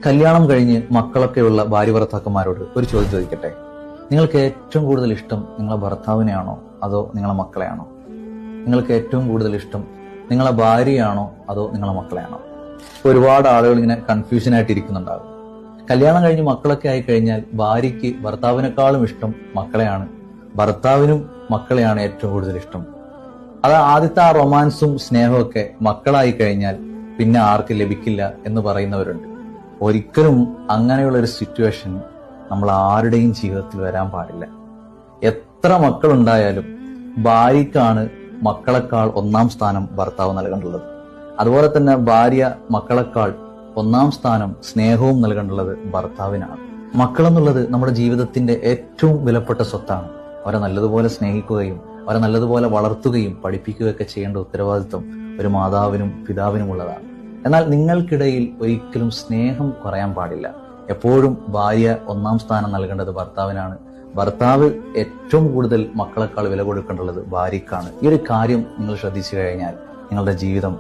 കല്യാണം കഴിഞ്ഞ് മക്കളൊക്കെയുള്ള ഭാര്യ ഭർത്താക്കന്മാരോട് ഒരു ചോദ്യം ചോദിക്കട്ടെ. നിങ്ങൾക്ക് ഏറ്റവും കൂടുതൽ ഇഷ്ടം നിങ്ങളെ ഭർത്താവിനെയാണോ അതോ നിങ്ങളെ മക്കളെയാണോ? നിങ്ങൾക്ക് ഏറ്റവും കൂടുതൽ ഇഷ്ടം നിങ്ങളെ ഭാര്യയാണോ അതോ നിങ്ങളെ മക്കളെയാണോ? ഒരുപാട് ആളുകൾ ഇങ്ങനെ കൺഫ്യൂഷൻ ആയിട്ട് ഇരിക്കുന്നുണ്ടാകും. കല്യാണം കഴിഞ്ഞ് മക്കളൊക്കെ ആയി കഴിഞ്ഞാൽ ഭാര്യയ്ക്ക് ഭർത്താവിനേക്കാളും ഇഷ്ടം മക്കളെയാണ്, ഭർത്താവിനും മക്കളെയാണ് ഏറ്റവും കൂടുതൽ ഇഷ്ടം. അത് ആദ്യത്തെ ആ റൊമാൻസും സ്നേഹവും ഒക്കെ മക്കളായി കഴിഞ്ഞാൽ പിന്നെ ആർക്ക് ലഭിക്കില്ല എന്ന് പറയുന്നവരുണ്ട്. ഒരിക്കലും അങ്ങനെയുള്ള ഒരു സിറ്റുവേഷൻ നമ്മൾ ആരുടെയും ജീവിതത്തിൽ വരാൻ പാടില്ല. എത്ര മക്കളുണ്ടായാലും ഭാര്യയ്ക്കാണ് മക്കളെക്കാൾ ഒന്നാം സ്ഥാനം ഭർത്താവ് നൽകേണ്ടുള്ളത്. അതുപോലെ തന്നെ ഭാര്യ മക്കളെക്കാൾ ഒന്നാം സ്ഥാനം സ്നേഹവും നൽകേണ്ടുള്ളത് ഭർത്താവിനാണ്. മക്കളെന്നുള്ളത് നമ്മുടെ ജീവിതത്തിന്റെ ഏറ്റവും വിലപ്പെട്ട സ്വത്താണ്. അവരെ നല്ലതുപോലെ സ്നേഹിക്കുകയും അവരെ നല്ലതുപോലെ വളർത്തുകയും പഠിപ്പിക്കുകയൊക്കെ ചെയ്യേണ്ട ഉത്തരവാദിത്വം ഒരു മാതാവിനും പിതാവിനുമുള്ളതാണ്. എന്നാൽ നിങ്ങൾക്കിടയിൽ ഒരിക്കലും സ്നേഹം കുറയാൻ പാടില്ല. എപ്പോഴും ഭാര്യ ഒന്നാം സ്ഥാനം നൽകേണ്ടത് ഭർത്താവിനാണ്. ഭർത്താവ് ഏറ്റവും കൂടുതൽ മക്കളെക്കാൾ വില കൊടുക്കേണ്ടുള്ളത് ഭാര്യയ്ക്കാണ്. ഈ ഒരു കാര്യം നിങ്ങൾ ശ്രദ്ധിച്ചു കഴിഞ്ഞാൽ നിങ്ങളുടെ ജീവിതം